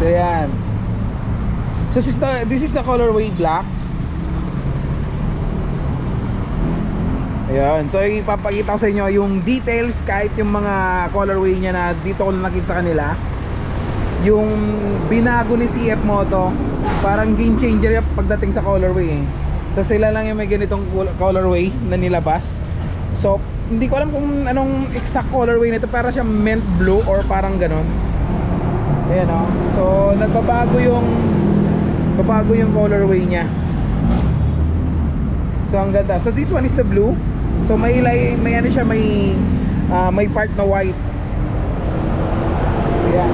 So yan. So this is the colorway black. Ayan. So ipapakita ko sa inyo yung details, kahit yung mga colorway niya na dito ko lang nakita sa kanila. Yung binago ni CF Moto, parang game changer yung pagdating sa colorway eh. So sila lang yung may ganitong colorway na nilabas. So hindi ko alam kung anong exact colorway nito, para siya mint blue or parang ganon. Ayan o. So nagbabago yung colorway niya. So ang ganda. So this one is the blue. So may ano siya, may part na white. So yan.